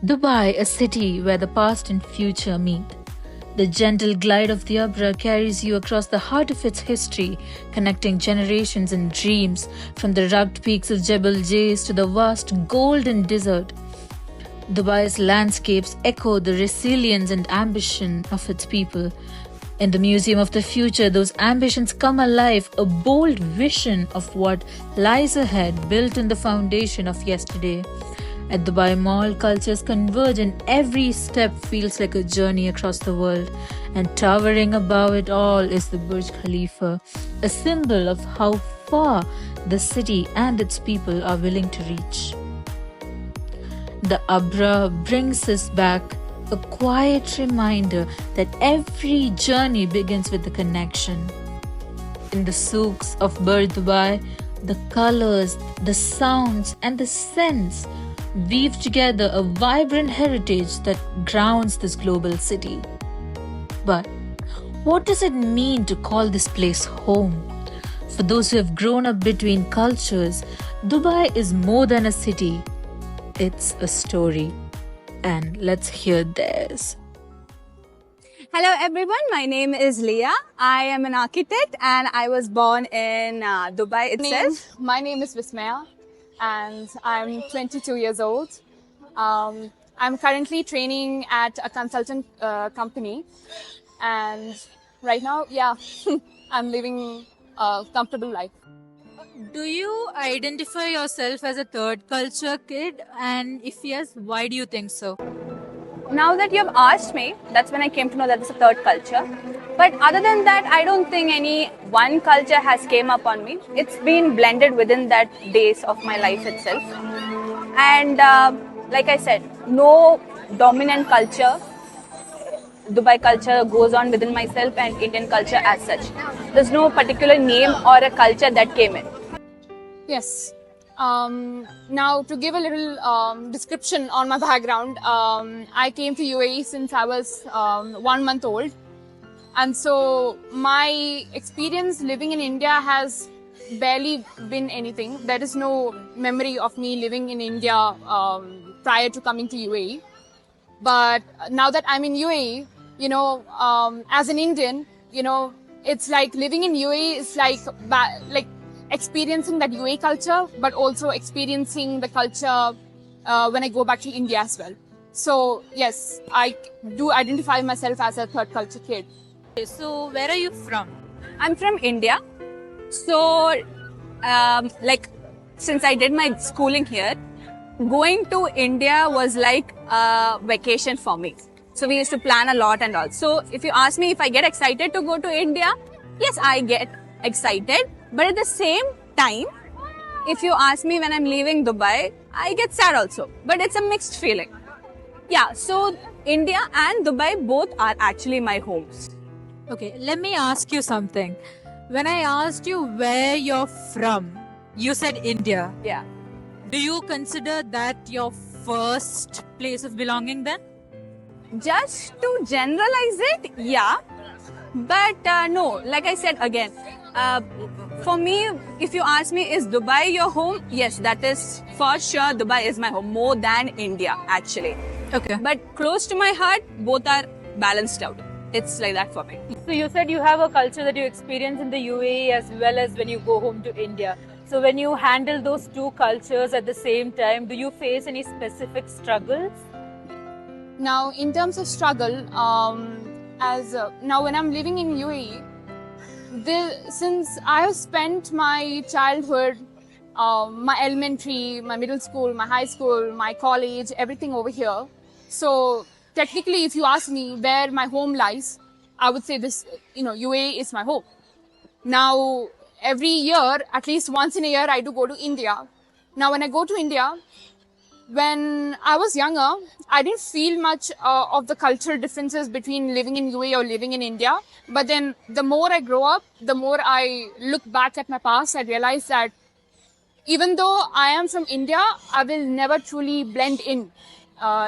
Dubai, a city where the past and future meet. The gentle glide of the Abra carries you across the heart of its history, connecting generations and dreams, from the rugged peaks of Jebel Jais to the vast golden desert. Dubai's landscapes echo the resilience and ambition of its people. In the Museum of the Future, those ambitions come alive, a bold vision of what lies ahead, built on the foundation of yesterday. At Dubai Mall, cultures converge and every step feels like a journey across the world. And towering above it all is the Burj Khalifa, a symbol of how far the city and its people are willing to reach. The Abra brings us back, a quiet reminder that every journey begins with a connection. In the souks of Burj Dubai, the colors, the sounds, and the scents weave together a vibrant heritage that grounds this global city. But what does it mean to call this place home? For those who have grown up between cultures, Dubai is more than a city, it's a story. And let's hear theirs. Hello everyone, my name is Leah. I am an architect and I was born in Dubai itself. My name is Vismaya and I'm 22 years old. I'm currently training at a consultant company and right now, I'm living a comfortable life. Do you identify yourself as a third culture kid? And if yes, why do you think so? Now that you have asked me, that's when I came to know that it's a third culture. But other than that, I don't think any one culture has came up on me. It's been blended within that days of my life itself. And like I said, no dominant culture. Dubai culture goes on within myself and Indian culture as such. There's no particular name or a culture that came in. Yes. Now, to give a little description on my background, I came to UAE since I was 1 month old. And so my experience living in India has barely been anything. There is no memory of me living in India prior to coming to UAE. But now that I'm in UAE, as an Indian, it's like living in UAE is like experiencing that UAE culture, but also experiencing the culture when I go back to India as well. So yes, I do identify myself as a third culture kid. So, where are you from? I'm from India. So, since I did my schooling here, going to India was like a vacation for me. So we used to plan a lot and all. So if you ask me if I get excited to go to India, yes, I get excited. But at the same time, if you ask me when I'm leaving Dubai, I get sad also. But it's a mixed feeling. Yeah, so India and Dubai both are actually my homes. Okay, let me ask you something. When I asked you where you're from, you said India. Yeah. Do you consider that your first place of belonging then? Just to generalize it, yeah. But no, like I said again, for me, if you ask me, is Dubai your home? Yes, that is for sure. Dubai is my home more than India, actually. Okay. But close to my heart, both are balanced out. It's like that for me. So you said you have a culture that you experience in the UAE as well as when you go home to India. So when you handle those two cultures at the same time, do you face any specific struggles? Now, in terms of struggle, now when I'm living in UAE, since I have spent my childhood, my elementary, my middle school, my high school, my college, everything over here. So technically, if you ask me where my home lies, I would say this, UAE is my home. Now, every year, at least once in a year, I do go to India. Now, when I go to India, when I was younger, I didn't feel much of the cultural differences between living in UAE or living in India. But then the more I grow up, the more I look back at my past, I realize that even though I am from India, I will never truly blend in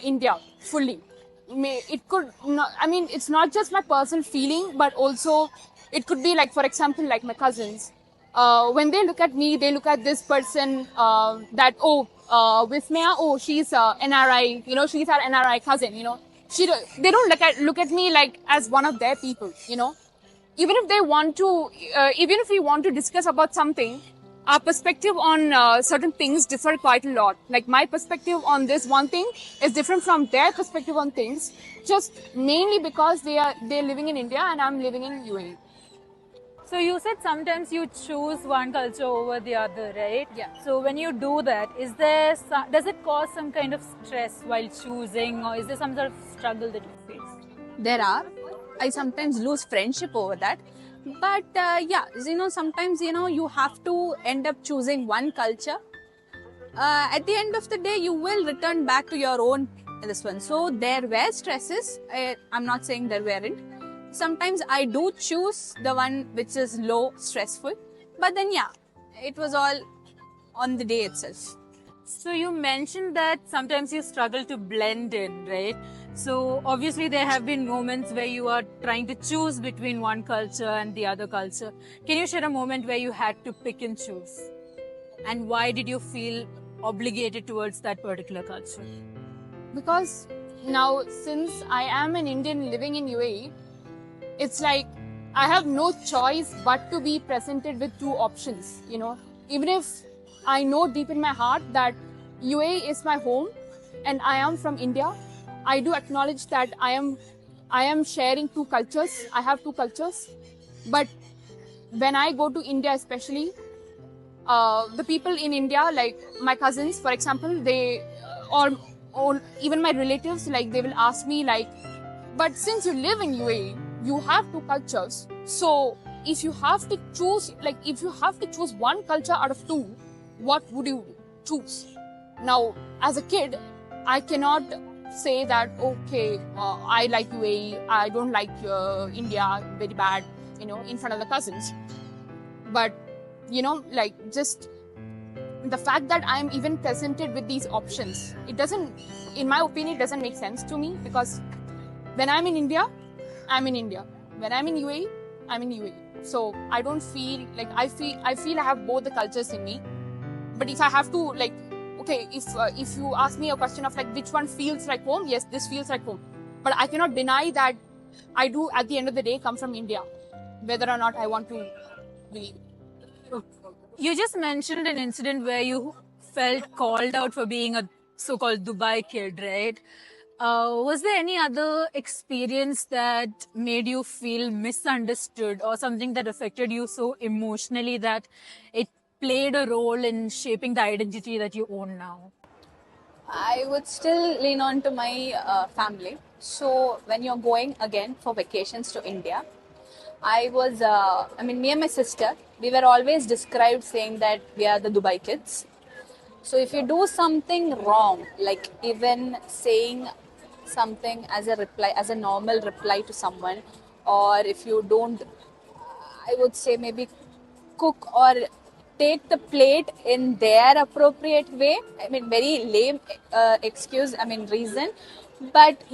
India fully. It could not, it's not just my personal feeling, but also it could be like, for example, like my cousins. When they look at me, they look at this person that, Vismaya, oh, she's NRI, she's our NRI cousin, they don't look at me like as one of their people, even if they want to, even if we want to discuss about something, our perspective on certain things differ quite a lot. Like my perspective on this one thing is different from their perspective on things, just mainly because they're living in India and I'm living in UAE. So you said sometimes you choose one culture over the other, right? Yeah. So when you do that, does it cause some kind of stress while choosing, or is there some sort of struggle that you face? There are. I sometimes lose friendship over that. But sometimes, you have to end up choosing one culture. At the end of the day, you will return back to your own this one. So there were stresses. I'm not saying there weren't. Sometimes I do choose the one which is low stressful. But then, it was all on the day itself. So you mentioned that sometimes you struggle to blend in, right? So obviously there have been moments where you are trying to choose between one culture and the other culture. Can you share a moment where you had to pick and choose? And why did you feel obligated towards that particular culture? Because now, since I am an Indian living in UAE, it's like I have no choice but to be presented with two options, Even if I know deep in my heart that UAE is my home and I am from India, I do acknowledge that I am sharing two cultures. I have two cultures. But when I go to India especially, the people in India, like my cousins, for example, or even my relatives, like they will ask me like, but since you live in UAE, you have two cultures. So if you have to choose one culture out of two, what would you choose? Now, as a kid, I cannot say that, okay, I like UAE, I don't like India, very bad, in front of the cousins. But, just the fact that I'm even presented with these options, it doesn't, in my opinion, it doesn't make sense to me, because when I'm in India, I'm in India. When I'm in UAE, I'm in UAE. So I don't feel like I feel I have both the cultures in me. But if I have to if you ask me a question of like which one feels like home, yes, this feels like home. But I cannot deny that I do at the end of the day come from India, whether or not I want to believe. You just mentioned an incident where you felt called out for being a so-called Dubai kid, right? Was there any other experience that made you feel misunderstood or something that affected you so emotionally that it played a role in shaping the identity that you own now? I would still lean on to my family. So when you're going again for vacations to India, me and my sister, we were always described saying that we are the Dubai kids. So if you do something wrong, like even saying something as a reply, as a normal reply to someone, or if you don't, I would say maybe cook or take the plate in their appropriate way. I mean, very lame reason. But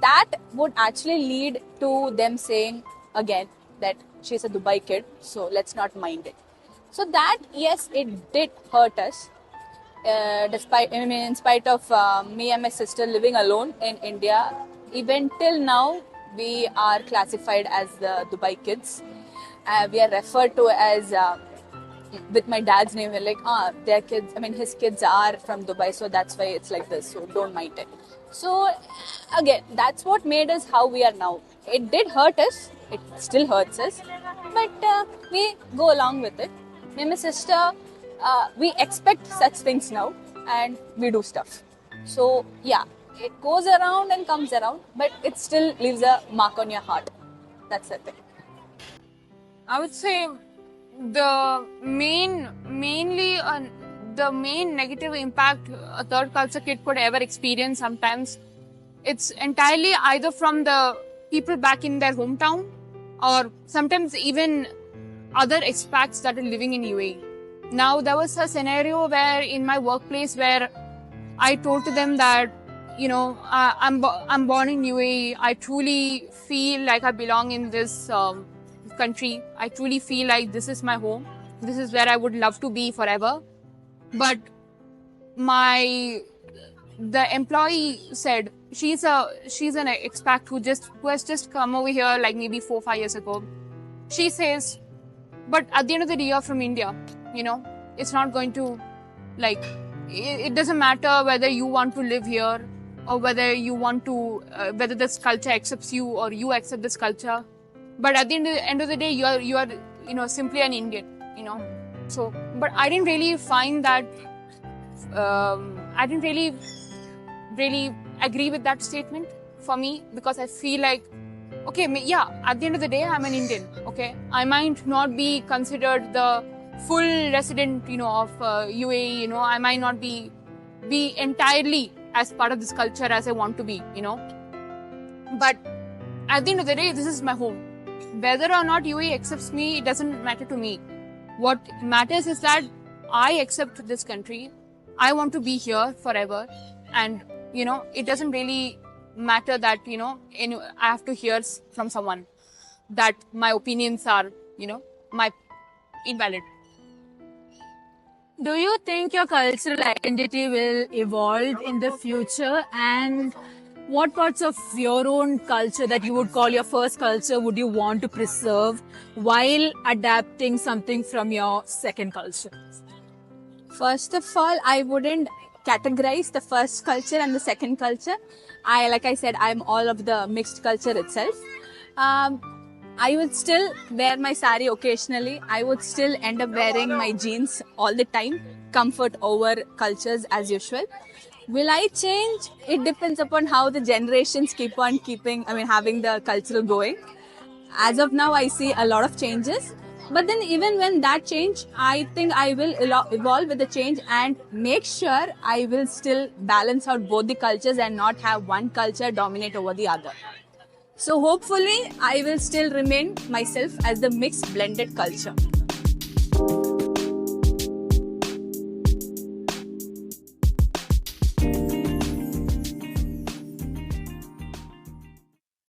that would actually lead to them saying again that she's a Dubai kid, so let's not mind it. So that, yes, it did hurt us. In spite of me and my sister living alone in India, even till now, we are classified as the Dubai kids. We are referred to as, with my dad's name, we're like, their kids, his kids are from Dubai, so that's why it's like this, so don't mind it. So, again, that's what made us how we are now. It did hurt us, it still hurts us, but we go along with it. Me and my sister, we expect such things now and we do stuff. So it goes around and comes around, but it still leaves a mark on your heart. That's the thing. I would say the main negative impact a third culture kid could ever experience sometimes, it's entirely either from the people back in their hometown or sometimes even other expats that are living in UAE. Now, there was a scenario where in my workplace where I told to them that, I'm born in UAE. I truly feel like I belong in this country. I truly feel like this is my home. This is where I would love to be forever. But the employee said she's an expat who has just come over here like maybe 4-5 years ago. She says, but at the end of the day, you're from India, you know, it's not going to, like, it doesn't matter whether you want to live here or whether you want to, whether this culture accepts you or you accept this culture. But at the end of the day, you are, you know, simply an Indian, you know. So, but I didn't really find that, I didn't really agree with that statement for me, because I feel like, okay, yeah, at the end of the day, I'm an Indian, okay? I might not be considered the full resident, you know, of UAE, you know, I might not be entirely as part of this culture as I want to be, you know. But at the end of the day, this is my home. Whether or not UAE accepts me, it doesn't matter to me. What matters is that I accept this country. I want to be here forever. And, you know, it doesn't really matter that, you know, I have to hear from someone that my opinions are, you know, invalid. Do you think your cultural identity will evolve in the future? And what parts of your own culture that you would call your first culture would you want to preserve while adapting something from your second culture? First of all, I wouldn't categorize the first culture and the second culture. Like I said, I'm all of the mixed culture itself. I would still wear my sari occasionally. I would still end up wearing my jeans all the time. Comfort over cultures as usual. Will I change? It depends upon how the generations keep on having the cultural going. As of now, I see a lot of changes. But then even when that change, I think I will evolve with the change and make sure I will still balance out both the cultures and not have one culture dominate over the other. So hopefully, I will still remain myself as the mixed blended culture.